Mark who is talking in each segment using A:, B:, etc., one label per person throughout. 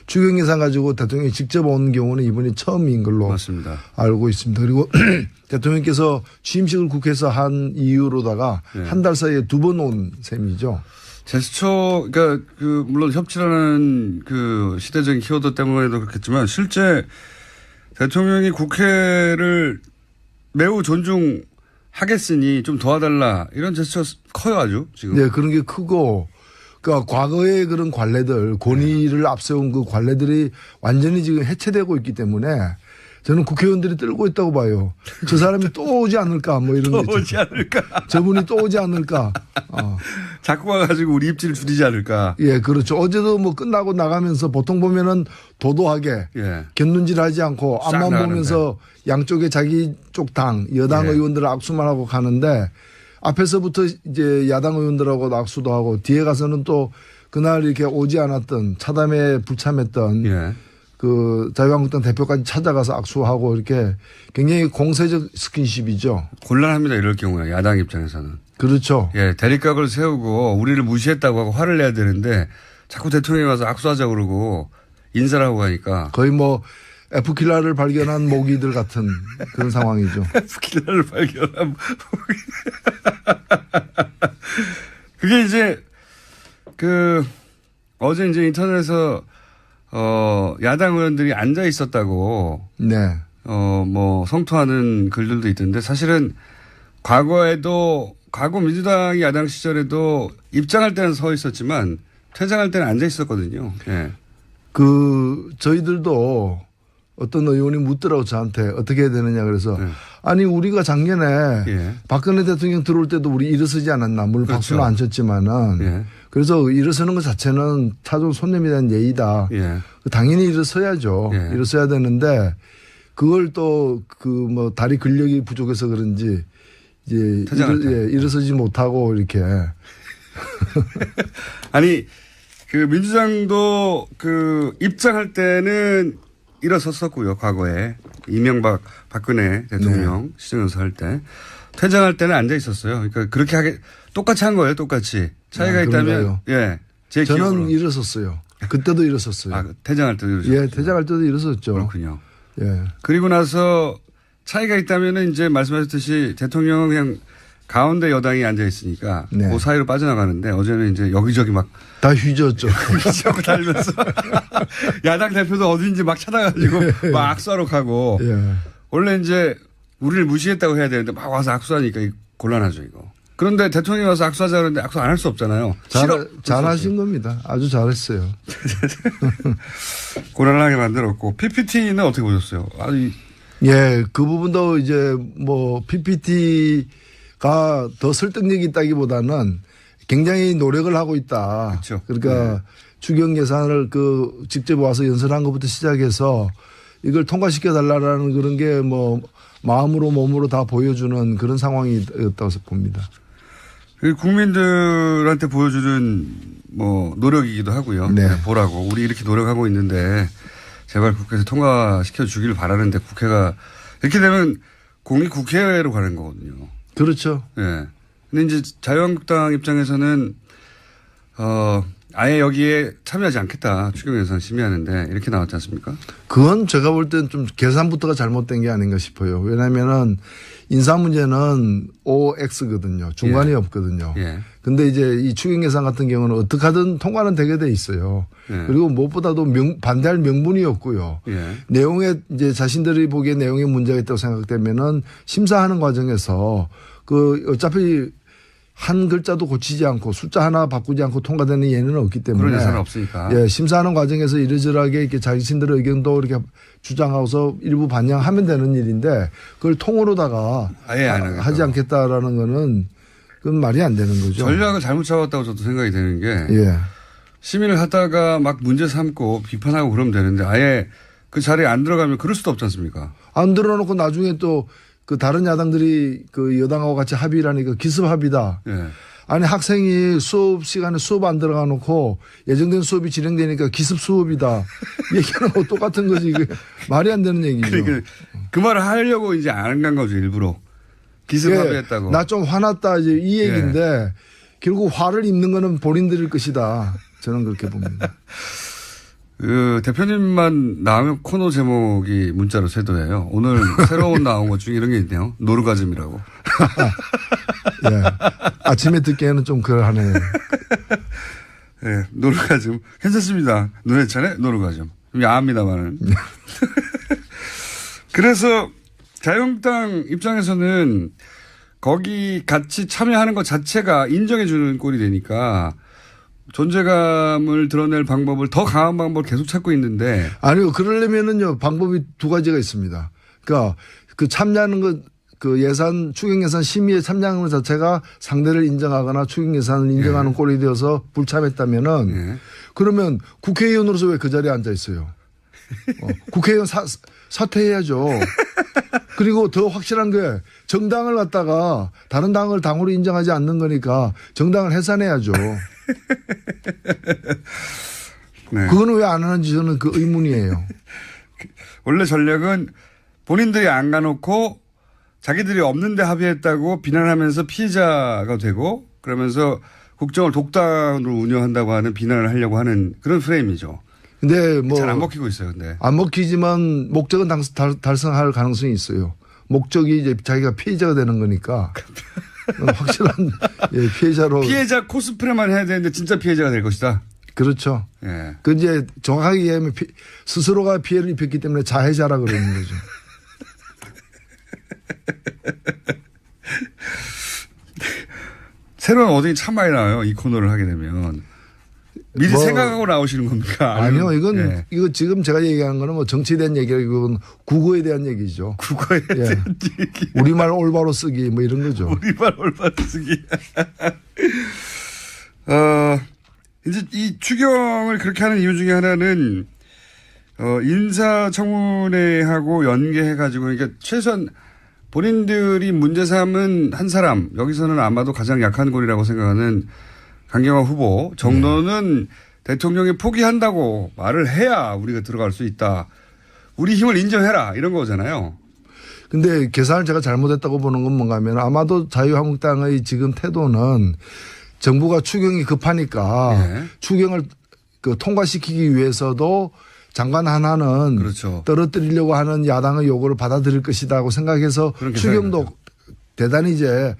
A: 추경 예산 가지고 대통령이 직접 온 경우는 이번이 처음인 걸로
B: 맞습니다.
A: 알고 있습니다. 그리고 대통령께서 취임식을 국회에서 한 이후로다가
B: 네.
A: 한 달 사이에 2번 온 셈이죠.
B: 제스처, 그러니까 물론 협치라는 시대적인 키워드 때문에도 그렇겠지만 실제 대통령이 국회를 매우 존중하겠으니 좀 도와달라 이런 제스처 커요 아주 지금.
A: 네, 그런 게 크고 그러니까 과거의 그런 관례들 권위를 앞세운 그 관례들이 완전히 지금 해체되고 있기 때문에 저는 국회의원들이 떨고 있다고 봐요. 저 사람이 또 오지 않을까 뭐 이런 거.
B: 또 오지 않을까.
A: 저분이 또 오지 않을까.
B: 자꾸 와가지고 우리 입지를 줄이지 않을까.
A: 예, 그렇죠. 어제도 뭐 끝나고 나가면서 보통 보면은 도도하게
B: 예.
A: 곁눈질 하지 않고 앞만
B: 나가는데.
A: 보면서 양쪽에 자기 쪽 당, 여당
B: 예.
A: 의원들 악수만 하고 가는데 앞에서부터 이제 야당 의원들하고 악수도 하고 뒤에 가서는 또 그날 이렇게 오지 않았던 차담에 불참했던
B: 예.
A: 그 자유한국당 대표까지 찾아가서 악수하고 이렇게 굉장히 공세적 스킨십이죠.
B: 곤란합니다 이럴 경우에 야당 입장에서는.
A: 그렇죠.
B: 예, 대립각을 세우고 우리를 무시했다고 하고 화를 내야 되는데 자꾸 대통령이 와서 악수하자고 그러고 인사를 하고 가니까.
A: 거의 뭐 F킬러를 발견한 모기들 같은 그런 상황이죠.
B: F킬러를 발견한 모기. 그게 이제 어제 이제 인터넷에서 야당 의원들이 앉아 있었다고.
A: 네.
B: 뭐 성토하는 글들도 있던데 사실은 과거 민주당이 야당 시절에도 입장할 때는 서 있었지만 퇴장할 때는 앉아 있었거든요. 예.
A: 저희들도 어떤 의원이 묻더라고 저한테 어떻게 해야 되느냐 그래서 아니 우리가 작년에
B: 예.
A: 박근혜 대통령 들어올 때도 우리 일어서지 않았나 물론
B: 그렇죠.
A: 박수는 안 쳤지만은
B: 예.
A: 그래서 일어서는 것 자체는 차종 손님에 대한 예의다.
B: 예.
A: 당연히 일어서야죠.
B: 예.
A: 일어서야 되는데 그걸 또 뭐 다리 근력이 부족해서 그런지 이제 일어서지 못하고 이렇게
B: 아니 민주당도 입장할 때는 일어섰었고요. 과거에 이명박 박근혜 대통령
A: 네.
B: 시정연설 할 때 퇴장할 때는 앉아 있었어요. 그러니까 그렇게 똑같이 한 거예요. 똑같이 차이가 있다면 예, 제
A: 저는
B: 기억으로.
A: 일어섰어요. 그때도 일어섰어요.
B: 아, 퇴장할 때도 일어섰어요.
A: 예, 퇴장할 때도 일어섰죠.
B: 그렇군요.
A: 예.
B: 그리고 나서 차이가 있다면은 이제 말씀하셨듯이 대통령은 그냥 가운데 여당이 앉아 있으니까
A: 네.
B: 그 사이로 빠져나가는데 어제는 이제 여기저기 막
A: 다 휘저었죠.
B: 휘저고 달면서 야당 대표도 어딘지 막 찾아가지고 막 악수하러 가고
A: 예.
B: 원래 이제 우리를 무시했다고 해야 되는데 막 와서 악수하니까 곤란하죠 이거. 그런데 대통령이 와서 악수하자 그러는데 악수 안 할 수 없잖아요.
A: 잘하신 겁니다. 아주 잘했어요.
B: 곤란하게 만들었고 PPT는 어떻게 보셨어요?
A: 예, 그 부분도 이제 뭐 PPT가 더 설득력이 있다기보다는 굉장히 노력을 하고 있다.
B: 그렇죠.
A: 그러니까
B: 네.
A: 추경 예산을 직접 와서 연설한 것부터 시작해서 이걸 통과시켜 달라라는 그런 게 뭐 마음으로 몸으로 다 보여주는 그런 상황이었다고 봅니다.
B: 국민들한테 보여주는 뭐 노력이기도 하고요.
A: 네.
B: 보라고 우리 이렇게 노력하고 있는데 제발 국회에서 통과시켜 주기를 바라는데 국회가 이렇게 되면 공이 국회로 가는 거거든요.
A: 그렇죠.
B: 예. 근데 이제 자유한국당 입장에서는 아예 여기에 참여하지 않겠다. 추경 예산 심의하는데 이렇게 나왔지 않습니까?
A: 그건 제가 볼 때는 좀 계산부터가 잘못된 게 아닌가 싶어요. 왜냐하면은 인사 문제는 OX거든요. 중간이
B: 예.
A: 없거든요.
B: 예.
A: 근데 이제 이 추경 예산 같은 경우는 어떻게 하든 통과는 되게 돼 있어요.
B: 예.
A: 그리고 무엇보다도 반대할 명분이 없고요.
B: 예.
A: 내용에 이제 자신들이 보기에 내용에 문제가 있다고 생각되면은 심사하는 과정에서 어차피 한 글자도 고치지 않고 숫자 하나 바꾸지 않고 통과되는 예는 없기 때문에.
B: 그런 예산은 없으니까.
A: 예, 심사하는 과정에서 이러저러하게 이렇게 자신들의 의견도 이렇게 주장하고서 일부 반영하면 되는 일인데 그걸 통으로다가
B: 아예 안 하겠다.
A: 하지 않겠다라는 거는 그건 말이 안 되는 거죠.
B: 전략을 잘못 잡았다고 저도 생각이 되는 게
A: 예.
B: 시민을 하다가 막 문제 삼고 비판하고 그러면 되는데 아예 그 자리에 안 들어가면 그럴 수도 없지 않습니까?
A: 안 들어놓고 나중에 또 다른 야당들이 여당하고 같이 합의를 하니까 기습 합의다.
B: 예.
A: 아니 학생이 수업 시간에 수업 안 들어가 놓고 예정된 수업이 진행되니까 기습 수업이다. 얘기하는 거 똑같은 거지. 이게 말이 안 되는 얘기죠.
B: 그러니까 그 말을 하려고 이제 안 간 거죠 일부러. 기습 합의했다고.
A: 나 좀 화났다 이제 이 얘기인데 결국 화를 입는 거는 본인들일 것이다. 저는 그렇게 봅니다.
B: 그 대표님만 나오면 코너 제목이 문자로 쇄도해요. 오늘 새로운 나온 것 중에 이런 게 있네요. 노르가즘이라고.
A: 예. 아침에 듣기에는 좀 그러하네요.
B: 네, 노르가즘. 괜찮습니다. 노래찬의 노르가즘. 좀 야합니다만은. 그래서 자유한국당 입장에서는 거기 같이 참여하는 것 자체가 인정해주는 꼴이 되니까 존재감을 드러낼 방법을 더 강한 방법을 계속 찾고 있는데.
A: 아니요. 그러려면은요, 방법이 두 가지가 있습니다. 그러니까 그 참여하는 것, 그 예산, 추경 예산 심의에 참여하는 것 자체가 상대를 인정하거나 추경 예산을 인정하는 꼴이 되어서 불참했다면은 그러면 국회의원으로서 왜 그 자리에 앉아 있어요? 국회의원 사퇴해야죠. 그리고 더 확실한 게 정당을 갖다가 다른 당을 당으로 인정하지 않는 거니까 정당을 해산해야죠.
B: 네.
A: 그거는 왜 안 하는지 저는 그 의문이에요.
B: 원래 전략은 본인들이 안 가놓고 자기들이 없는데 합의했다고 비난하면서 피해자가 되고 그러면서 국정을 독단으로 운영한다고 하는 비난을 하려고 하는 그런 프레임이죠.
A: 근데 뭐
B: 잘 안 먹히고 있어요. 근데
A: 안 먹히지만 목적은 달성할 가능성이 있어요. 목적이 이제 자기가 피해자가 되는 거니까 확실한 피해자로.
B: 피해자 코스프레만 해야 되는데 진짜 피해자가 될 것이다.
A: 그렇죠.
B: 예.
A: 그 이제 정확하게 얘기하면 스스로가 피해를 입혔기 때문에 자해자라 그러는 거죠.
B: 새로운 어딩이 참 많이 나와요. 이 코너를 하게 되면. 미리 생각하고 나오시는 겁니까?
A: 아니요. 이건 이거 지금 제가 얘기하는 거는 뭐 정치에 대한 얘기가 이건 국어에 대한 얘기죠.
B: 국어에 대한 얘기.
A: 우리말 올바로 쓰기 뭐 이런 거죠.
B: 우리말 올바로 쓰기. 이제 이 추경을 그렇게 하는 이유 중에 하나는 인사청문회하고 연계해가지고 그러니까 최소한 본인들이 문제 삼은 한 사람 여기서는 아마도 가장 약한 골이라고 생각하는 강경화 후보 정도는 대통령이 포기한다고 말을 해야 우리가 들어갈 수 있다. 우리 힘을 인정해라 이런 거잖아요.
A: 근데 계산을 제가 잘못했다고 보는 건 뭔가 하면 아마도 자유한국당의 지금 태도는 정부가 추경이 급하니까 추경을 통과시키기 위해서도 장관 하나는
B: 그렇죠.
A: 떨어뜨리려고 하는 야당의 요구를 받아들일 것이다고 생각해서 추경도 대단히 이제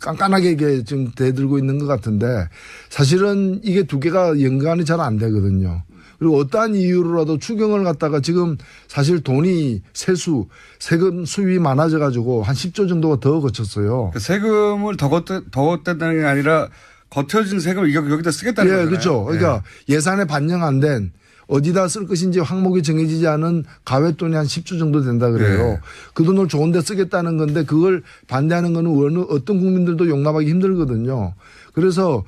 A: 깐깐하게 이게 지금 대들고 있는 것 같은데 사실은 이게 두 개가 연관이 잘 안 되거든요. 그리고 어떠한 이유로라도 추경을 갖다가 지금 사실 돈이 세금 수입이 많아져 가지고 한 10조 정도가 더 거쳤어요.
B: 그 세금을 더 걷댔다는 게 아니라 거쳐진 세금을 여기다 쓰겠다는 거잖아요.
A: 그렇죠. 그러니까 예산에 반영 안 된 어디다 쓸 것인지 항목이 정해지지 않은 가외돈이 한 10조 정도 된다 그래요. 그 돈을 좋은 데 쓰겠다는 건데 그걸 반대하는 거는 어떤 국민들도 용납하기 힘들거든요. 그래서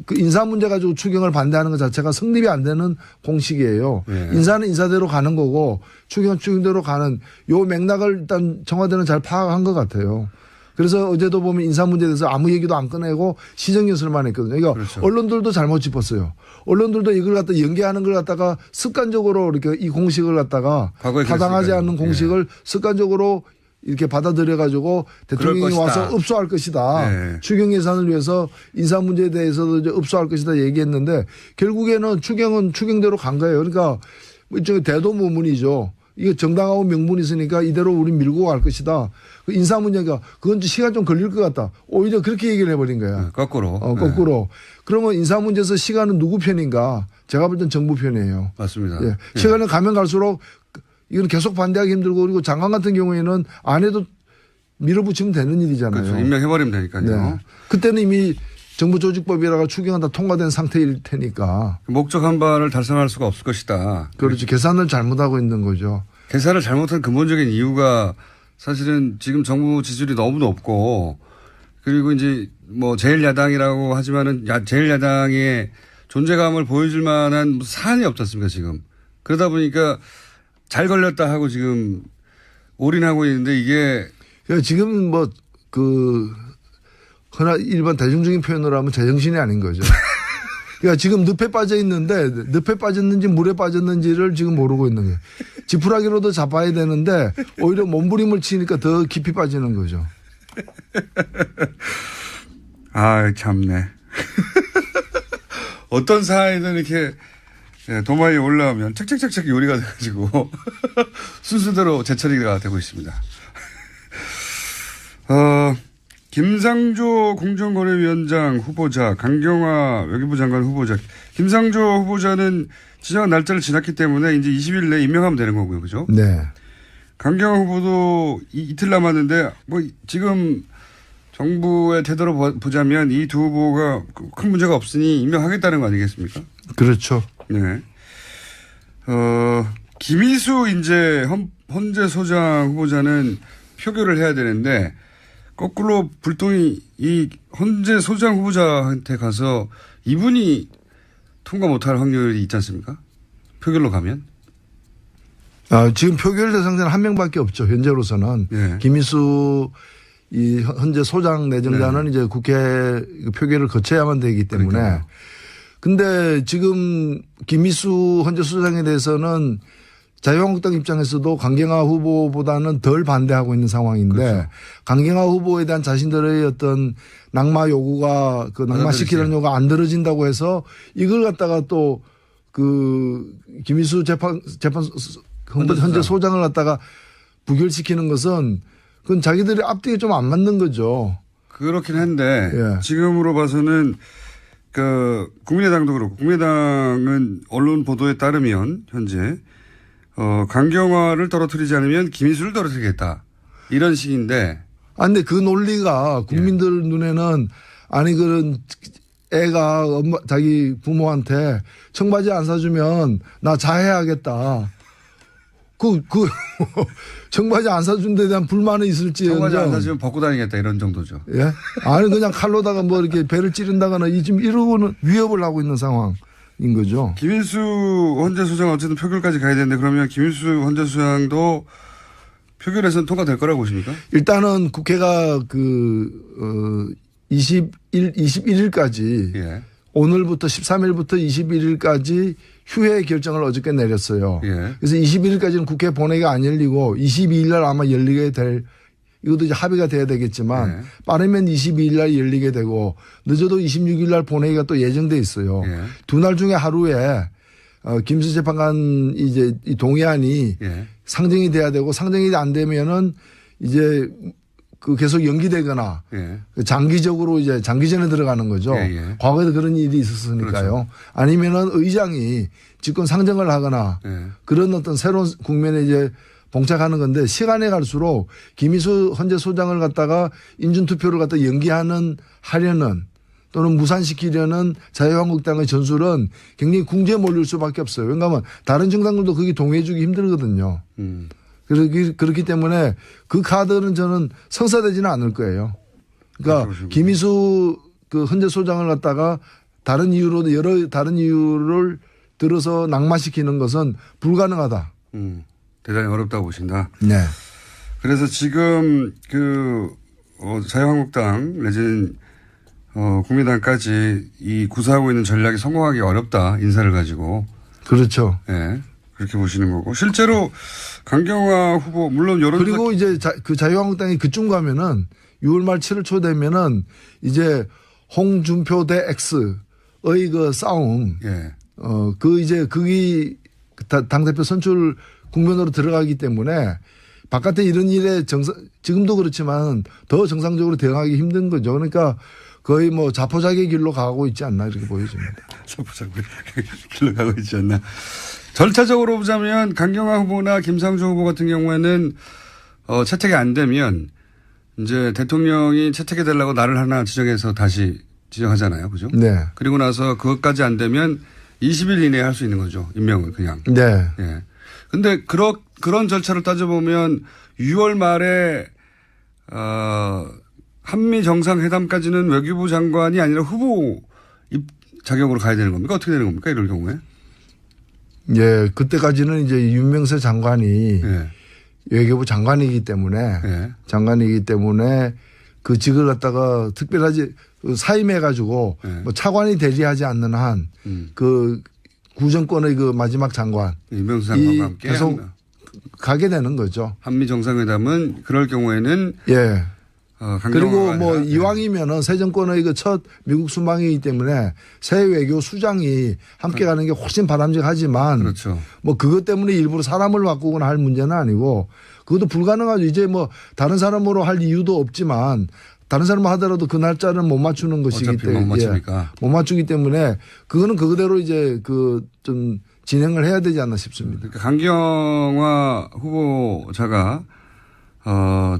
A: 그 인사 문제 가지고 추경을 반대하는 것 자체가 성립이 안 되는 공식이에요. 인사는 인사대로 가는 거고 추경은 추경대로 가는 요 맥락을 일단 청와대는 잘 파악한 것 같아요. 그래서 어제도 보면 인사 문제에 대해서 아무 얘기도 안 꺼내고 시정연설만 했거든요. 그러니까
B: 그렇죠.
A: 언론들도 잘못 짚었어요. 언론들도 이걸 갖다 연계하는 걸 갖다가 습관적으로 이렇게 이 공식을 갖다가 타당하지 않는 공식을 습관적으로 이렇게 받아들여 가지고 대통령이 와서 읍소할 것이다. 추경 예산을 위해서 인사 문제에 대해서도 이제 읍소할 것이다 얘기했는데 결국에는 추경은 추경대로 간 거예요. 그러니까 일종의 대도무문이죠. 이거 정당하고 명분이 있으니까 이대로 우리 밀고 갈 것이다. 그 인사 문제가 그건 시간 좀 걸릴 것 같다. 오히려 그렇게 얘기를 해버린 거야.
B: 거꾸로.
A: 거꾸로. 그러면 인사 문제에서 시간은 누구 편인가? 제가 볼 땐 정부 편이에요.
B: 맞습니다.
A: 시간이 가면 갈수록 이건 계속 반대하기 힘들고 그리고 장관 같은 경우에는 안 해도 밀어붙이면 되는 일이잖아요.
B: 그렇죠. 임명해버리면 되니까요.
A: 그때는 이미 정부조직법이라가 추경은 다 통과된 상태일 테니까.
B: 목적 한 발을 달성할 수가 없을 것이다.
A: 그렇죠. 계산을 잘못하고 있는 거죠.
B: 계산을 잘못한 근본적인 이유가 사실은 지금 정부 지지율이 너무 높고 그리고 이제 뭐 제1야당이라고 하지만은 제1야당의 존재감을 보여줄 만한 사안이 없지 않습니까 지금. 그러다 보니까 잘 걸렸다 하고 지금 올인하고 있는데 이게.
A: 지금 흔한 일반 대중적인 표현으로 하면 제정신이 아닌 거죠. 그러니까 지금 늪에 빠져 있는데 늪에 빠졌는지 물에 빠졌는지를 지금 모르고 있는 거예요. 지푸라기로도 잡아야 되는데 오히려 몸부림을 치니까 더 깊이 빠지는 거죠.
B: 아, 참네. 어떤 사안이든 이렇게 네, 도마에 올라오면 책책책책 요리가 돼가지고 순서대로 재처리가 되고 있습니다. 김상조 공정거래위원장 후보자, 강경화 외교부 장관 후보자. 김상조 후보자는 지정한 날짜를 지났기 때문에 이제 20일 내에 임명하면 되는 거고요. 그죠?
A: 네.
B: 강경화 후보도 이틀 남았는데 뭐 지금 정부의 태도로 보자면 이 두 후보가 큰 문제가 없으니 임명하겠다는 거 아니겠습니까?
A: 그렇죠.
B: 네. 김희수 이제 헌재 소장 후보자는 표결을 해야 되는데 거꾸로 불똥이 이 헌재 소장 후보자한테 가서 이분이 통과 못할 확률이 있지 않습니까? 표결로 가면?
A: 지금 표결 대상자는 한 명밖에 없죠. 현재로서는.
B: 네.
A: 김희수 이 현재 소장 내정자는
B: 네.
A: 이제 국회 표결을 거쳐야만 되기 때문에.
B: 그러니까요.
A: 근데 지금 김희수 현재 소장에 대해서는 자유한국당 입장에서도 강경화 후보보다는 덜 반대하고 있는 상황인데
B: 그렇죠.
A: 강경화 후보에 대한 자신들의 어떤 낙마 요구가 그 낙마시키는 요구가 안 들어진다고 해서 이걸 갖다가 또 그 김희수 현재 소장을 갖다가 부결시키는 것은 그건 자기들이 앞뒤에 좀 안 맞는 거죠.
B: 그렇긴 한데
A: 예.
B: 지금으로 봐서는 그 국민의당도 그렇고 국민의당은 언론 보도에 따르면 현재 강경화를 떨어뜨리지 않으면 김희수를 떨어뜨리겠다. 이런 식인데.
A: 근데 그 논리가 국민들 눈에는 아니 그런 애가 자기 부모한테 청바지 안 사주면 나 자해하겠다. 청바지 안 사준 데 대한 불만은 있을지.
B: 청바지 안 사주면 벗고 다니겠다 이런 정도죠.
A: 예? 아니 그냥 칼로다가 뭐 이렇게 배를 찌른다거나 지금 이러고는 위협을 하고 있는 상황인 거죠.
B: 김인수 헌재 소장 어쨌든 표결까지 가야 되는데 그러면 김인수 헌재 소장도 표결에서는 통과될 거라고 보십니까?
A: 일단은 국회가 21일까지
B: 예.
A: 오늘부터 13일부터 21일까지 휴회 결정을 어저께 내렸어요.
B: 예.
A: 그래서 21일까지는 국회 본회의가 안 열리고 22일 날 아마 열리게 될 이것도 이제 합의가 돼야 되겠지만
B: 예.
A: 빠르면 22일 날 열리게 되고 늦어도 26일 날 본회의가 또 예정돼 있어요.
B: 예.
A: 두 날 중에 하루에 김수 재판관 이제 이 동의안이
B: 예.
A: 상정이 돼야 되고 상정이 안 되면은 이제 그 계속 연기되거나
B: 예.
A: 장기적으로 이제 장기전에 들어가는 거죠.
B: 예, 예.
A: 과거에도 그런 일이 있었으니까요.
B: 그렇죠.
A: 아니면은 의장이 직권 상정을 하거나
B: 예.
A: 그런 어떤 새로운 국면에 이제 봉착하는 건데 시간이 갈수록 김희수 헌재 소장을 갖다가 인준투표를 갖다 하려는 또는 무산시키려는 자유한국당의 전술은 굉장히 궁지에 몰릴 수밖에 없어요. 왜냐하면 다른 정당들도 그게 동의해 주기 힘들거든요. 그렇기 때문에 그 카드는 저는 성사되지는 않을 거예요. 그러니까 김희수 그 헌재 소장을 갖다가 다른 이유로 여러 다른 이유를 들어서 낙마시키는 것은 불가능하다.
B: 대단히 어렵다고 보신다.
A: 네.
B: 그래서 지금 자유한국당 내지는 국민당까지 이 구사하고 있는 전략이 성공하기 어렵다. 인사를 가지고.
A: 그렇죠.
B: 예. 그렇게 보시는 거고. 실제로 강경화 후보 물론 여론
A: 그리고 이제 그 자유한국당이 그쯤 가면은 6월 말 7월 초 되면은 이제 홍준표 대 X의 그 싸움.
B: 예.
A: 이제 그게 당대표 선출 국면으로 들어가기 때문에 바깥에 이런 일에 지금도 그렇지만 더 정상적으로 대응하기 힘든 거죠. 그러니까 거의 뭐 자포자기 길로 가고 있지 않나 이렇게 보여집니다.
B: 자포자기 길로 가고 있지 않나. 절차적으로 보자면 강경화 후보나 김상조 후보 같은 경우에는 채택이 안 되면 이제 대통령이 채택해 달라고 날을 하나 지정해서 다시 지정하잖아요. 그죠?
A: 네.
B: 그리고 나서 그것까지 안 되면 20일 이내에 할 수 있는 거죠. 임명을 그냥.
A: 네.
B: 예. 근데 그런 절차를 따져보면 6월 말에 한미 정상회담까지는 외교부 장관이 아니라 후보 자격으로 가야 되는 겁니까? 어떻게 되는 겁니까? 이럴 경우에?
A: 예, 그때까지는 이제 윤명세 장관이
B: 예.
A: 외교부 장관이기 때문에 그 직을 갖다가 특별하지 사임해 가지고 뭐 차관이 대리하지 않는 한 그 구정권의 그 마지막 장관
B: 윤명세 장관과 함께
A: 계속 가게 되는 거죠.
B: 한미 정상회담은 그럴 경우에는
A: 예. 그리고 뭐
B: 아니라.
A: 이왕이면은 새 정권의 그 첫 미국 순방이기 때문에 새 외교 수장이 함께 가는 게 훨씬 바람직하지만
B: 그렇죠.
A: 뭐 그것 때문에 일부러 사람을 바꾸거나 할 문제는 아니고 그것도 불가능하죠. 이제 뭐 다른 사람으로 할 이유도 없지만 다른 사람 하더라도 그 날짜는 못 맞추는 것이기
B: 어차피
A: 때문에
B: 못 맞추니까.
A: 못 맞추기 때문에 그거는 그대로 이제 그 좀 진행을 해야 되지 않나 싶습니다.
B: 그러니까 강경화 후보자가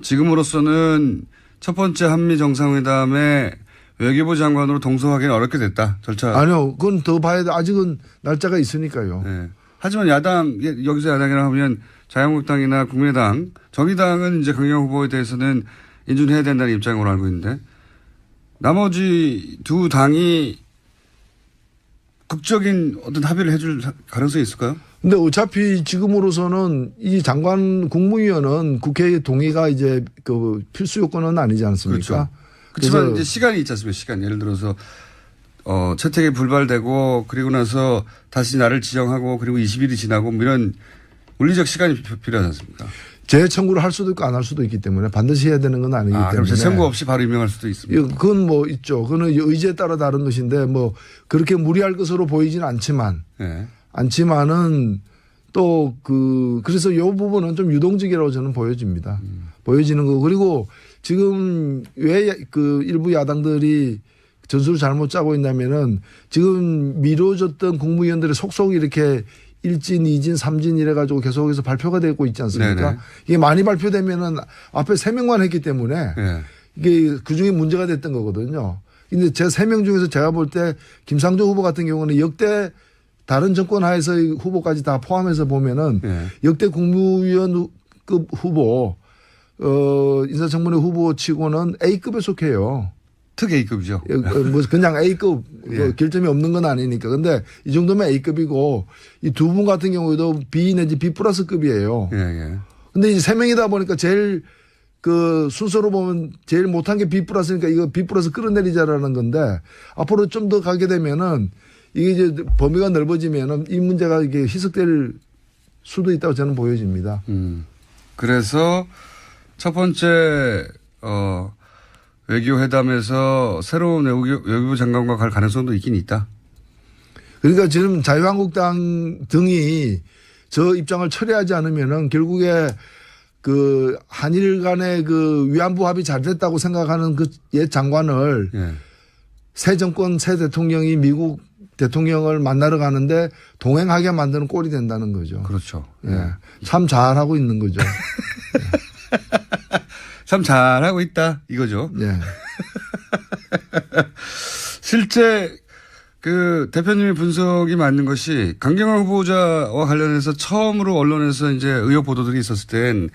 B: 지금으로서는 첫 번째 한미 정상회담에 외교부 장관으로 동석하기는 어렵게 됐다. 절차.
A: 아니요. 그건 더 봐야 돼. 아직은 날짜가 있으니까요.
B: 네. 하지만 야당, 여기서 야당이라 하면 자유한국당이나 국민의당, 정의당은 이제 강경화 후보에 대해서는 인준해야 된다는 입장으로 알고 있는데 나머지 두 당이 극적인 어떤 합의를 해줄 가능성이 있을까요?
A: 근데 어차피 지금으로서는 이 장관 국무위원은 국회의 동의가 이제 그 필수 요건은 아니지 않습니까?
B: 그렇죠. 그렇지만 이제 시간이 있지 않습니까? 시간. 예를 들어서 채택이 불발되고 그리고 나서 다시 날을 지정하고 그리고 20일이 지나고 뭐 이런 물리적 시간이 필요하지 않습니까?
A: 재청구를 할 수도 있고 안 할 수도 있기 때문에 반드시 해야 되는 건 아니기 때문에.
B: 그럼 재청구 없이 바로 임명할 수도 있습니다.
A: 그건 뭐 있죠. 그거는 의지에 따라 다른 것인데 뭐 그렇게 무리할 것으로 보이지는 않지만
B: 네.
A: 않지만은 또 그래서 이 부분은 좀 유동적이라고 저는 보여집니다. 보여지는 거. 그리고 지금 왜 그 일부 야당들이 전술을 잘못 짜고 있냐면은 지금 미뤄졌던 국무위원들의 속속 이렇게 1진, 2진, 3진 이래가지고 계속해서 발표가 되고 있지 않습니까?
B: 네네.
A: 이게 많이 발표되면은 앞에 3명만 했기 때문에
B: 네.
A: 이게 그중에 문제가 됐던 거거든요. 근데 제 3명 중에서 제가 볼 때 김상조 후보 같은 경우는 역대 다른 정권 하에서의 후보까지 다 포함해서 보면은
B: 네.
A: 역대 국무위원급 후보, 인사청문회 후보 치고는 A급에 속해요.
B: 특 A급이죠.
A: 뭐 그냥 A급
B: 예.
A: 결점이 없는 건 아니니까. 근데 이 정도면 A급이고 이 두 분 같은 경우에도 B 내지 B 플러스급이에요.
B: 예, 예.
A: 근데 이제 3명이다 보니까 제일 그 순서로 보면 제일 못한 게 B 플러스니까 이거 B 플러스 끌어내리자라는 건데 앞으로 좀 더 가게 되면은 이게 이제 범위가 넓어지면은 이 문제가 이게 희석될 수도 있다고 저는 보여집니다.
B: 그래서 첫 번째, 외교회담에서 새로운 외교부 장관과 갈 가능성도 있긴 있다.
A: 그러니까 지금 자유한국당 등이 저 입장을 철회하지 않으면은 결국에 그 한일 간의 그 위안부 합의 잘 됐다고 생각하는 그 옛 장관을
B: 예.
A: 새 정권 새 대통령이 미국 대통령을 만나러 가는데 동행하게 만드는 꼴이 된다는 거죠.
B: 그렇죠.
A: 예. 참 잘하고 있는 거죠.
B: 참 잘하고 있다. 이거죠.
A: 예.
B: 실제 그 대표님의 분석이 맞는 것이 강경화 후보자와 관련해서 처음으로 언론에서 이제 의혹 보도들이 있었을 땐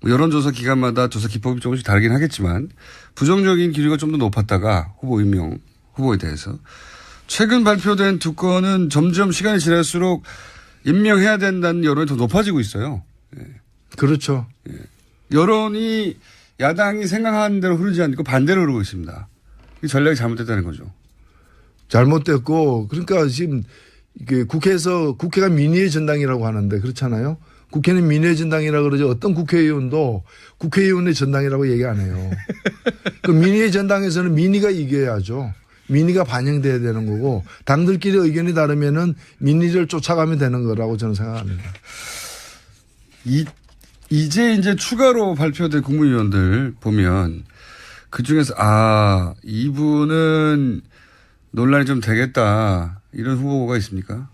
B: 뭐 여론조사 기간마다 조사 기법이 조금씩 다르긴 하겠지만 부정적인 기류가 좀 더 높았다가 후보 임명 후보에 대해서 최근 발표된 두 건은 점점 시간이 지날수록 임명해야 된다는 여론이 더 높아지고 있어요. 예.
A: 그렇죠.
B: 예. 여론이 야당이 생각하는 대로 흐르지 않고 반대로 흐르고 있습니다. 이 전략이 잘못됐다는 거죠.
A: 잘못됐고 그러니까 지금 이게 국회가 민의의 전당이라고 하는데 그렇잖아요. 국회는 민의의 전당이라고 그러죠. 어떤 국회의원도 국회의원의 전당이라고 얘기 안 해요. 그 민의의 전당에서는 민의가 이겨야죠. 민의가 반영돼야 되는 거고 당들끼리 의견이 다르면은 민의를 쫓아가면 되는 거라고 저는 생각합니다.
B: 이제 추가로 발표된 국무위원들 보면 그 중에서 이분은 논란이 좀 되겠다 이런 후보가 있습니까?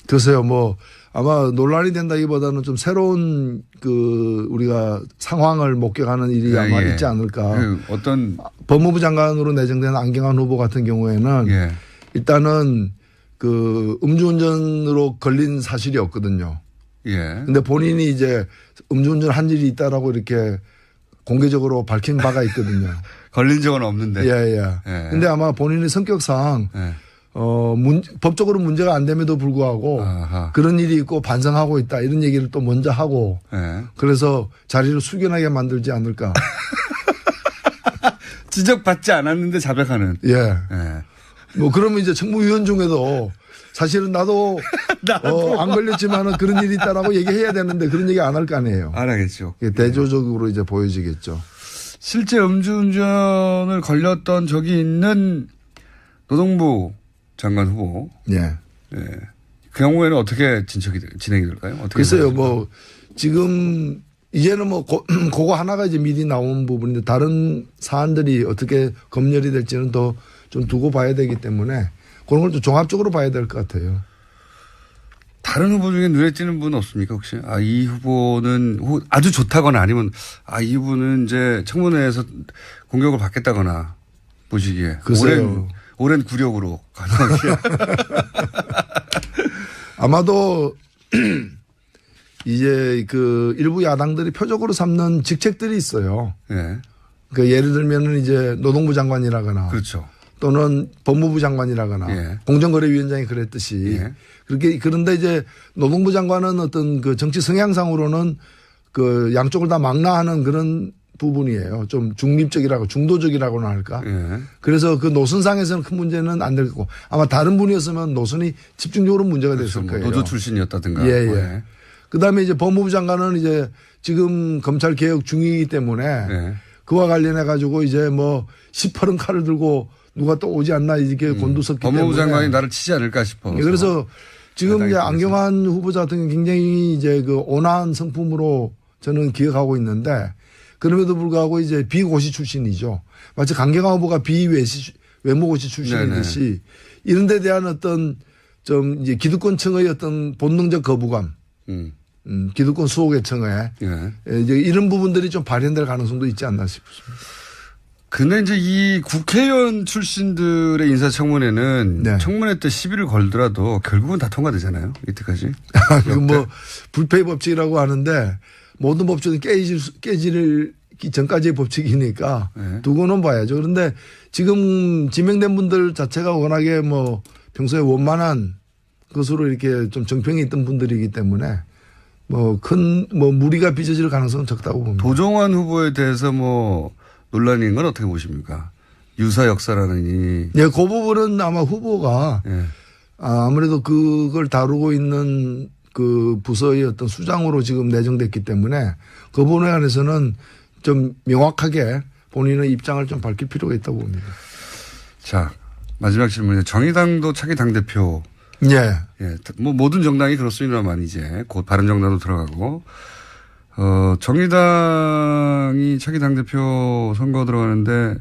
A: 글쎄요, 뭐 아마 논란이 된다기보다는 좀 새로운 그 우리가 상황을 목격하는 일이 아마 있지 않을까.
B: 그 어떤
A: 법무부 장관으로 내정된 안경환 후보 같은 경우에는 일단은 그 음주운전으로 걸린 사실이 없거든요.
B: 예.
A: 근데 본인이 이제 음주운전 한 일이 있다라고 이렇게 공개적으로 밝힌 바가 있거든요.
B: 걸린 적은 없는데.
A: 예. 근데 아마 본인의 성격상 법적으로 문제가 안 됨에도 불구하고 그런 일이 있고 반성하고 있다 이런 얘기를 또 먼저 하고 그래서 자리를 숙연하게 만들지 않을까.
B: 지적받지 않았는데 자백하는.
A: 예. 뭐 그러면 이제 청무위원 중에도 사실은 나도 안 걸렸지만은 그런 일이 있다라고 얘기해야 되는데 그런 얘기 안 할 거 아니에요.
B: 안 하겠죠.
A: 대조적으로 이제 보여지겠죠.
B: 실제 음주운전을 걸렸던 적이 있는 노동부 장관 후보.
A: 예.
B: 예. 그 경우에는 어떻게 진행이 될까요? 어떻게
A: 글쎄요, 뭐, 지금, 이제는 뭐, 그거 하나가 이제 미리 나온 부분인데 다른 사안들이 어떻게 검열이 될지는 더 좀 두고 봐야 되기 때문에 그런 걸 좀 종합적으로 봐야 될 것 같아요.
B: 다른 후보 중에 눈에 띄는 분 없습니까, 혹시? 아, 이 후보는 아주 좋다거나 아니면 아, 이 후보는 이제 청문회에서 공격을 받겠다거나 보시기에.
A: 글쎄요.
B: 오랜 구력으로 가능하게.
A: 아마도 이제 그 일부 야당들이 표적으로 삼는 직책들이 있어요.
B: 예.
A: 그 예를 들면은 이제 노동부 장관이라거나.
B: 그렇죠.
A: 또는 법무부 장관이라거나.
B: 예.
A: 공정거래위원장이 그랬듯이.
B: 예.
A: 그런데 이제 노동부 장관은 어떤 그 정치 성향상으로는 그 양쪽을 다 망라하는 그런 부분이에요. 좀 중립적이라고 중도적이라고나 할까.
B: 예.
A: 그래서 그 노선상에서는 큰 문제는 안 될 거고 아마 다른 분이었으면 노선이 집중적으로 문제가
B: 그렇죠.
A: 됐을 거예요.
B: 노조 출신이었다든가.
A: 예, 예. 그다음에 이제 법무부 장관은 이제 지금 검찰 개혁 중이기 때문에
B: 예.
A: 그와 관련해 가지고 이제 뭐 시퍼런 칼을 들고 누가 또 오지 않나 이렇게 곤두섰기 때문에
B: 법무부 장관이 나를 치지 않을까 싶어.
A: 예, 그래서 지금 이제 안경환 후보자 같은 경우는 굉장히 이제 그 온화한 성품으로 저는 기억하고 있는데 그럼에도 불구하고 이제 비고시 출신이죠. 마치 강경화 후보가 외모고시 출신이듯이 이런 데 대한 어떤 좀 이제 기득권층의 어떤 본능적 거부감, 기득권 수호계층에
B: 예.
A: 이제 이런 부분들이 좀 발현될 가능성도 있지 않나 싶습니다.
B: 근데 이제 이 국회의원 출신들의 인사청문회는
A: 네.
B: 청문회 때 시비를 걸더라도 결국은 다 통과되잖아요. 이때까지.
A: 그 뭐 불패 법칙이라고 하는데 모든 법칙은 깨지를 전까지의 법칙이니까
B: 네.
A: 두고는 봐야죠. 그런데 지금 지명된 분들 자체가 워낙에 뭐 평소에 원만한 것으로 이렇게 좀 정평이 있던 분들이기 때문에 뭐 큰 뭐 무리가 빚어질 가능성은 적다고 봅니다.
B: 도종환 후보에 대해서 뭐 논란인 건 어떻게 보십니까? 유사 역사라느니.
A: 예, 그 부분은 아마 후보가
B: 예.
A: 아무래도 그걸 다루고 있는 그 부서의 어떤 수장으로 지금 내정됐기 때문에 그 부분에 관해서는 좀 명확하게 본인의 입장을 좀 밝힐 필요가 있다고 봅니다.
B: 자, 마지막 질문이에요. 정의당도 차기 당대표.
A: 예.
B: 예. 뭐 모든 정당이 그렇습니다만 이제 곧 바른정당도 들어가고. 정의당이 차기 당대표 선거 들어가는데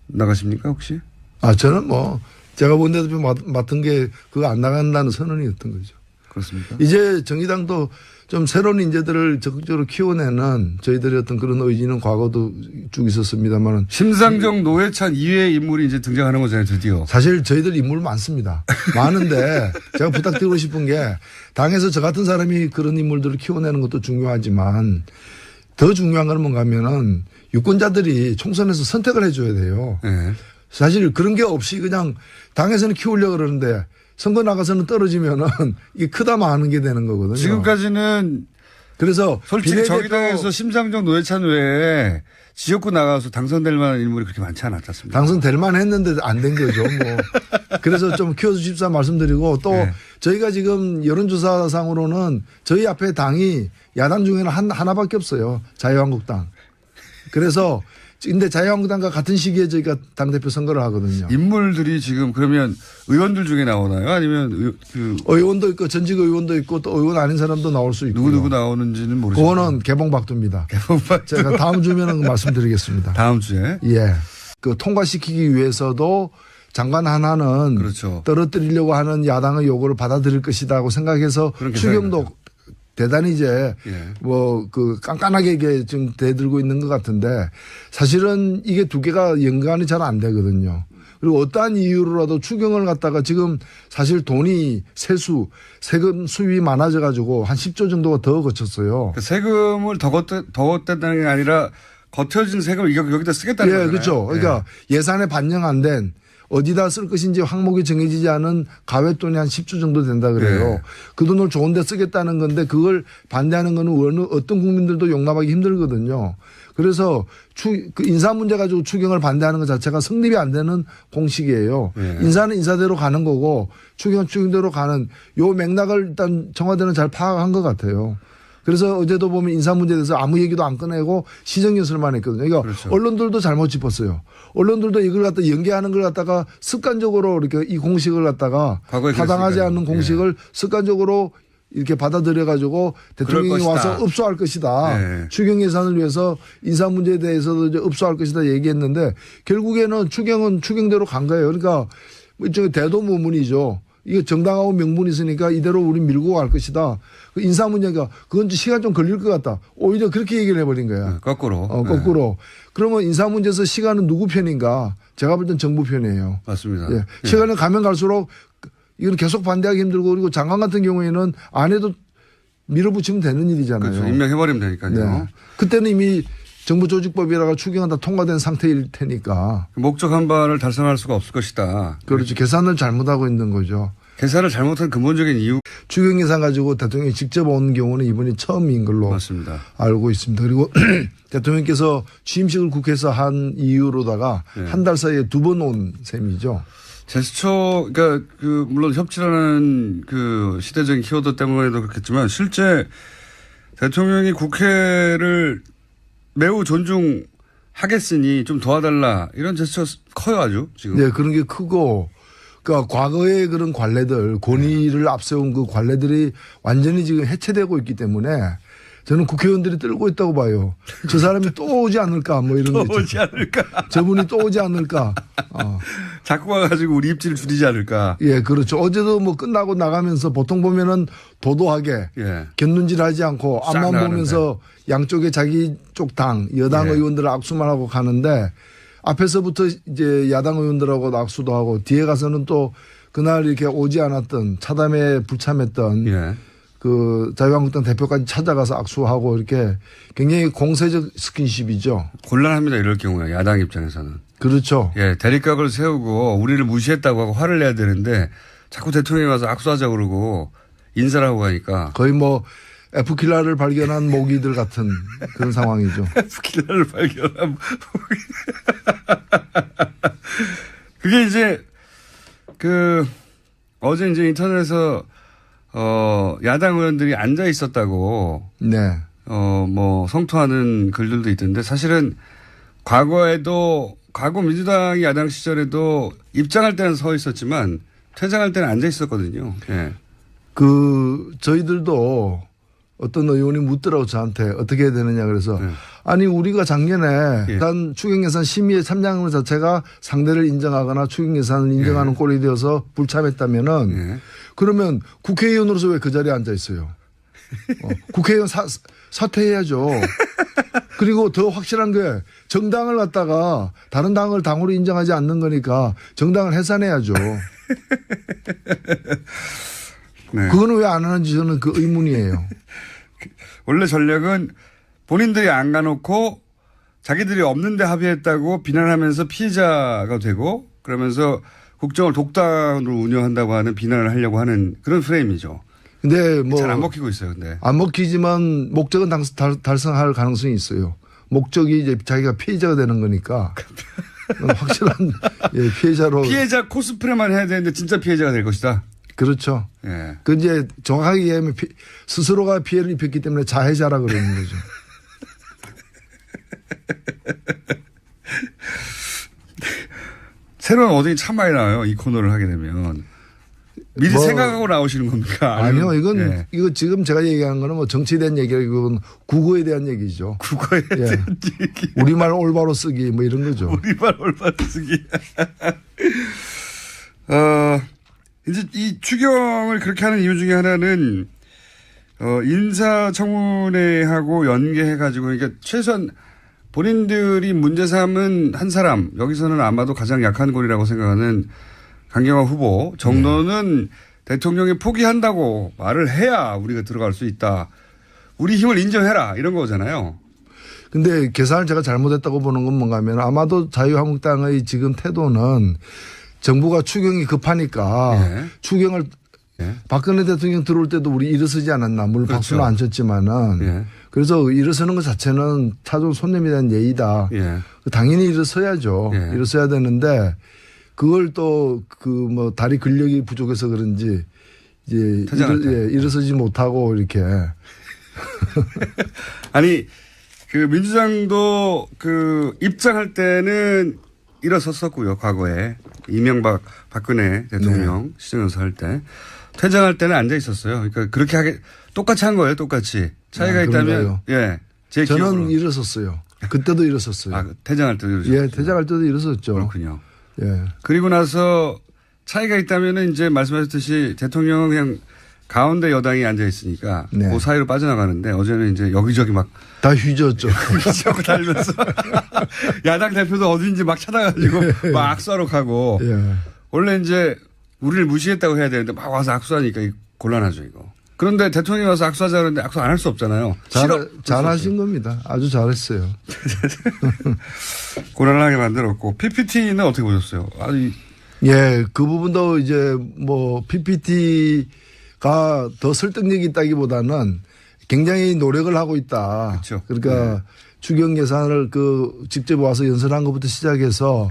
B: 나가십니까 혹시?
A: 저는 뭐 제가 원내대표 맡은 게 그거 안 나간다는 선언이었던 거죠.
B: 그렇습니까?
A: 이제 정의당도 좀 새로운 인재들을 적극적으로 키워내는 저희들의 어떤 그런 의지는 과거도 쭉 있었습니다만
B: 심상정 노회찬 이외의 인물이 이제 등장하는 거잖아요, 드디어.
A: 사실 저희들 인물 많습니다. 많은데 제가 부탁드리고 싶은 게 당에서 저 같은 사람이 그런 인물들을 키워내는 것도 중요하지만 더 중요한 건 뭔가 하면은 유권자들이 총선에서 선택을 해줘야 돼요.
B: 네.
A: 사실 그런 게 없이 그냥 당에서는 키우려고 그러는데 선거 나가서는 떨어지면은 이게 크다 마는 게 되는 거거든요.
B: 지금까지는
A: 그래서
B: 솔직히 정의당에서 심상정 노회찬 외에 지역구 나가서 당선될 만한 인물이 그렇게 많지 않았지 않습니까?
A: 당선될 만 했는데 안 된 거죠. 뭐. 그래서 좀 키워주십사 말씀드리고 또
B: 네.
A: 저희가 지금 여론조사상으로는 저희 앞에 당이 야당 중에는 하나밖에 없어요. 자유한국당. 그래서 근데 자유한국당과 같은 시기에 저희가 당대표 선거를 하거든요.
B: 인물들이 지금 그러면 의원들 중에 나오나요? 아니면
A: 의원도 있고 전직 의원도 있고 또 의원 아닌 사람도 나올 수 있고.
B: 누구 나오는지는 모르죠.
A: 그거는 개봉박두입니다. 제가 다음 주면은 말씀드리겠습니다.
B: 다음 주에.
A: 예. 그 통과시키기 위해서도 장관 하나는
B: 그렇죠.
A: 떨어뜨리려고 하는 야당의 요구를 받아들일 것이다고 생각해서 추경도 대단히 이제
B: 예.
A: 뭐 그 깐깐하게 이게 지금 대들고 있는 것 같은데 사실은 이게 두 개가 연관이 잘 안 되거든요. 그리고 어떠한 이유로라도 추경을 갖다가 지금 사실 돈이 세금 수입이 많아져 가지고 한 10조 정도가 더 거쳤어요.
B: 그 세금을 더 걷겠다는 게 아니라 거쳐진 세금을 여기다 쓰겠다는 거잖아요.
A: 그렇죠. 그러니까 예산에 반영 안 된 어디다 쓸 것인지 항목이 정해지지 않은 가외돈이 한 10조 정도 된다 그래요.
B: 네.
A: 그 돈을 좋은 데 쓰겠다는 건데 그걸 반대하는 거는 어떤 국민들도 용납하기 힘들거든요. 그래서 그 인사 문제 가지고 추경을 반대하는 것 자체가 성립이 안 되는 공식이에요.
B: 네.
A: 인사는 인사대로 가는 거고 추경은 추경대로 가는 요 맥락을 일단 청와대는 잘 파악한 것 같아요. 그래서 어제도 보면 인사 문제에 대해서 아무 얘기도 안 꺼내고 시정연설만 했거든요. 그러니까
B: 그렇죠.
A: 언론들도 잘못 짚었어요. 언론들도 이걸 갖다 연계하는 걸 갖다가 습관적으로 이렇게 이 공식을 갖다가
B: 과거에
A: 타당하지
B: 그랬으니까요.
A: 않는 공식을 습관적으로 이렇게 받아들여 가지고 대통령이 와서 읍소할 것이다.
B: 네.
A: 추경 예산을 위해서 인사 문제에 대해서도 이제 읍소할 것이다 얘기했는데 결국에는 추경은 추경대로 간 거예요. 그러니까 일종의 대도무문이죠. 이게 정당하고 명분이 있으니까 이대로 우리 밀고 갈 것이다. 그 인사 문제가 그건 시간 좀 걸릴 것 같다. 오히려 그렇게 얘기를 해버린 거야.
B: 거꾸로.
A: 거꾸로. 그러면 인사 문제에서 시간은 누구 편인가? 제가 볼 땐 정부 편이에요.
B: 맞습니다.
A: 예. 시간이 가면 갈수록 이건 계속 반대하기 힘들고 그리고 장관 같은 경우에는 안 해도 밀어붙이면 되는 일이잖아요.
B: 그렇죠. 임명해버리면 되니까요.
A: 네. 그때는 이미 정부 조직법이라가 추경은 다 통과된 상태일 테니까.
B: 목적 한 발을 달성할 수가 없을 것이다.
A: 그렇죠. 계산을 잘못하고 있는 거죠.
B: 계산을 잘못한 근본적인 이유.
A: 추경 예산 가지고 대통령이 직접 온 경우는 이번이 처음인 걸로
B: 맞습니다.
A: 알고 있습니다. 그리고 대통령께서 취임식을 국회에서 한 이유로다가
B: 네.
A: 한 달 사이에 2번 온 셈이죠.
B: 제스처, 그러니까 물론 협치라는 그 시대적인 키워드 때문에도 그렇겠지만 실제 대통령이 국회를 매우 존중하겠으니 좀 도와달라 이런 제스처 커요 아주 지금.
A: 네, 그런 게 크고 그러니까 과거의 그런 관례들 권위를 앞세운 그 관례들이 완전히 지금 해체되고 있기 때문에 저는 국회의원들이 떨고 있다고 봐요. 저 사람이 또 오지 않을까 뭐 이런 거
B: 또 오지 않을까.
A: 저분이 또 오지 않을까.
B: 자꾸 와가지고 우리 입지를 줄이지 않을까.
A: 예, 그렇죠. 어제도 뭐 끝나고 나가면서 보통 보면은 도도하게
B: 예.
A: 곁눈질하지 않고
B: 싹
A: 앞만
B: 나가는데.
A: 보면서 양쪽에 자기 쪽 당 여당
B: 예.
A: 의원들 악수만 하고 가는데 앞에서부터 이제 야당 의원들하고 악수도 하고 뒤에 가서는 또 그날 이렇게 오지 않았던 차담에 불참했던
B: 예.
A: 그 자유한국당 대표까지 찾아가서 악수하고 이렇게 굉장히 공세적 스킨십이죠.
B: 곤란합니다 이럴 경우에 야당 입장에서는.
A: 그렇죠.
B: 예, 대립각을 세우고 우리를 무시했다고 하고 화를 내야 되는데 자꾸 대통령이 와서 악수하자고 그러고 인사를 하고 가니까.
A: 거의 뭐 F킬라를 발견한 모기들 같은 그런 상황이죠.
B: F킬라를 발견한 그게 이제 어제 이제 인터넷에서 야당 의원들이 앉아 있었다고
A: 네.
B: 뭐 성토하는 글들도 있던데 사실은 과거 민주당이 야당 시절에도 입장할 때는 서 있었지만 퇴장할 때는 앉아 있었거든요. 예.
A: 저희들도 어떤 의원이 묻더라고 저한테 어떻게 해야 되느냐 그래서 아니 우리가 작년에 일단 추경예산 심의에 참여하는 것 자체가 상대를 인정하거나 추경예산을 인정하는 꼴이 되어서 불참했다면은 그러면 국회의원으로서 왜 그 자리에 앉아 있어요? 국회의원 사퇴해야죠. 그리고 더 확실한 게 정당을 갖다가 다른 당을 당으로 인정하지 않는 거니까 정당을 해산해야죠.
B: 네.
A: 그거는 왜 안 하는지 저는 그 의문이에요.
B: 원래 전략은 본인들이 안 가놓고 자기들이 없는데 합의했다고 비난하면서 피해자가 되고 그러면서 국정을 독단으로 운영한다고 하는 비난을 하려고 하는 그런 프레임이죠.
A: 근데 뭐
B: 잘 안 먹히고 있어요. 근데
A: 안 먹히지만 목적은 달성할 가능성이 있어요. 목적이 이제 자기가 피해자가 되는 거니까 확실한 피해자로.
B: 피해자 코스프레만 해야 되는데 진짜 피해자가 될 것이다.
A: 그렇죠.
B: 예.
A: 그 이제 정확하게 얘기하면 스스로가 피해를 입혔기 때문에 자해자라 그러는 거죠.
B: 새로운 어딩이 참 많이 나와요. 이 코너를 하게 되면. 미리 생각하고 나오시는 겁니까?
A: 아니요. 이거 지금 제가 얘기하는 거는 뭐 정치에 대한 얘기고 국어에 대한 얘기죠.
B: 국어에 대한 얘기.
A: 우리말 올바로 쓰기 뭐 이런 거죠.
B: 우리말 올바로 쓰기. 이제 이 추경을 그렇게 하는 이유 중에 하나는 인사청문회하고 연계해가지고 그러니까 최소한 본인들이 문제 삼은 한 사람 여기서는 아마도 가장 약한 골이라고 생각하는 강경화 후보 정도는 대통령이 포기한다고 말을 해야 우리가 들어갈 수 있다. 우리 힘을 인정해라 이런 거잖아요.
A: 근데 계산을 제가 잘못했다고 보는 건 뭔가 하면 아마도 자유한국당의 지금 태도는 정부가 추경이 급하니까
B: 예.
A: 추경을
B: 예.
A: 박근혜 대통령 들어올 때도 우리 일어서지 않았나. 물론
B: 그렇죠.
A: 박수는 안 쳤지만은.
B: 예.
A: 그래서 일어서는 것 자체는 타종 손님에 대한 예의다.
B: 예.
A: 당연히 일어서야죠.
B: 예.
A: 일어서야 되는데 그걸 또 그 뭐 다리 근력이 부족해서 그런지 이제 일어서지 못하고 이렇게.
B: 아니 그 민주당도 그 입장할 때는 일어섰었고요. 과거에 이명박 박근혜 대통령 시정연설 할 때 퇴장할 때는 앉아 있었어요. 그러니까 그렇게 하게 똑같이 한 거예요. 똑같이 차이가 있다면
A: 그런가요?
B: 예. 제
A: 저는
B: 기억으로는.
A: 일어섰어요. 그때도 일어섰어요.
B: 아, 퇴장할 때도 일어섰어요.
A: 예, 퇴장할 때도 일어섰죠.
B: 그렇군요.
A: 예.
B: 그리고 나서 차이가 있다면은 이제 말씀하셨듯이 대통령은 그냥 가운데 여당이 앉아 있으니까
A: 네.
B: 그 사이로 빠져나가는데 어제는 이제 여기저기 막
A: 다 휘저었죠.
B: 자꾸 달면서 야당 대표도 어딘지 막 찾아가지고 막 악수하러 가고
A: 예.
B: 원래 이제 우리를 무시했다고 해야 되는데 막 와서 악수하니까 곤란하죠 이거. 그런데 대통령이 와서 악수하자 그러는데 악수 안 할 수 없잖아요.
A: 잘하신 겁니다. 아주 잘했어요.
B: 곤란하게 만들었고 PPT는 어떻게 보셨어요? 아니
A: 예, 그 부분도 이제 뭐 PPT가 더 설득력이 있다기보다는 굉장히 노력을 하고 있다.
B: 그렇죠.
A: 그러니까
B: 네.
A: 추경 예산을 직접 와서 연설한 것부터 시작해서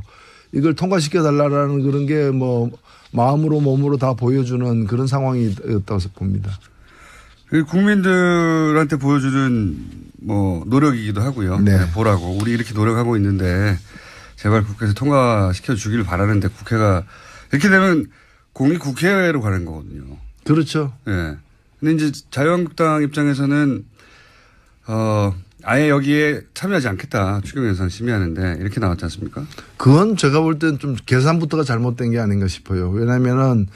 A: 이걸 통과시켜 달라라는 그런 게 뭐 마음으로 몸으로 다 보여주는 그런 상황이었다고 봅니다.
B: 국민들한테 보여주는 뭐 노력이기도 하고요.
A: 네.
B: 보라고 우리 이렇게 노력하고 있는데 제발 국회에서 통과시켜 주기를 바라는데 국회가 이렇게 되면 국회로 가는 거거든요.
A: 그렇죠.
B: 예. 근데 이제 자유한국당 입장에서는 아예 여기에 참여하지 않겠다. 추경 예산 심의하는데 이렇게 나왔지 않습니까?
A: 그건 제가 볼 땐 좀 계산부터가 잘못된 게 아닌가 싶어요. 왜냐하면은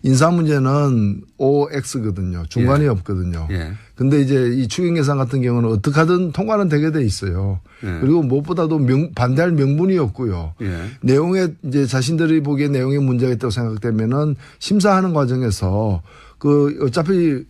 A: 인사 문제는 OX거든요. 중간이
B: 예.
A: 없거든요.
B: 예.
A: 근데 이제 이 추경 예산 같은 경우는 어떻게 하든 통과는 되게 돼 있어요.
B: 예.
A: 그리고 무엇보다도 반대할 명분이 없고요.
B: 예.
A: 내용에 이제 자신들이 보기에 내용에 문제가 있다고 생각되면은 심사하는 과정에서 어차피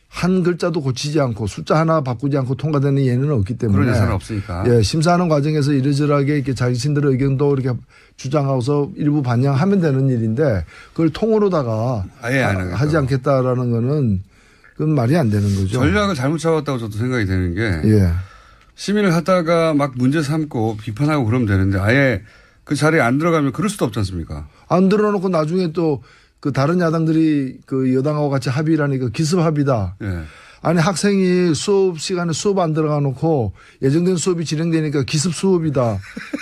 A: 한 글자도 고치지 않고 숫자 하나 바꾸지 않고 통과되는 예는 없기 때문에.
B: 그런 예산은 없으니까.
A: 예, 심사하는 과정에서 이러저러하게 이렇게 자신들의 의견도 이렇게 주장하고서 일부 반영하면 되는 일인데 그걸 통으로다가
B: 아예 안 하겠다.
A: 하지 않겠다라는 거는 그건 말이 안 되는 거죠.
B: 전략을 잘못 잡았다고 저도 생각이 되는 게
A: 예.
B: 시민을 하다가 막 문제 삼고 비판하고 그러면 되는데 아예 그 자리에 안 들어가면 그럴 수도 없지 않습니까?
A: 안 들어놓고 나중에 또 그 다른 야당들이 그 여당하고 같이 합의를 하니까 기습 합의다.
B: 예.
A: 아니 학생이 수업 시간에 수업 안 들어가 놓고 예정된 수업이 진행되니까 기습 수업이다.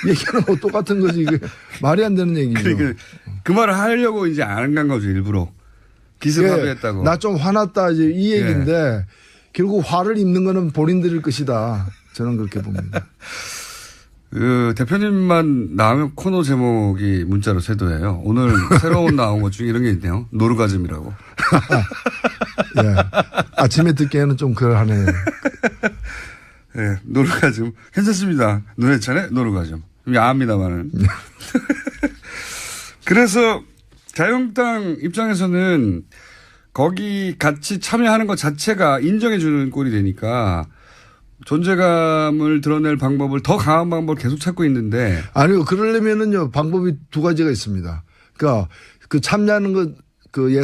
A: 얘기하는 거 똑같은 거지. 이게 말이 안 되는 얘기죠.
B: 그러니까 그 말을 하려고 이제 안 간 거죠 일부러. 기습 합의했다고.
A: 나 좀 화났다 이제 이 얘기인데 결국 화를 입는 거는 본인들일 것이다. 저는 그렇게 봅니다.
B: 그 대표님만 나오면 코너 제목이 문자로 쇄도해요. 오늘 새로운 나온 것 중에 이런 게 있네요. 노르가즘이라고.
A: 예. 아침에 듣기에는 좀 그러하네요.
B: 네, 노르가즘. 괜찮습니다. 노래찬의 노르가즘. 야합니다만은. 그래서 자유한국당 입장에서는 거기 같이 참여하는 것 자체가 인정해 주는 꼴이 되니까 존재감을 드러낼 방법을 더 강한 방법을 계속 찾고 있는데.
A: 아니요. 그러려면은요. 방법이 두 가지가 있습니다. 그러니까 그 참여하는 것 그 예산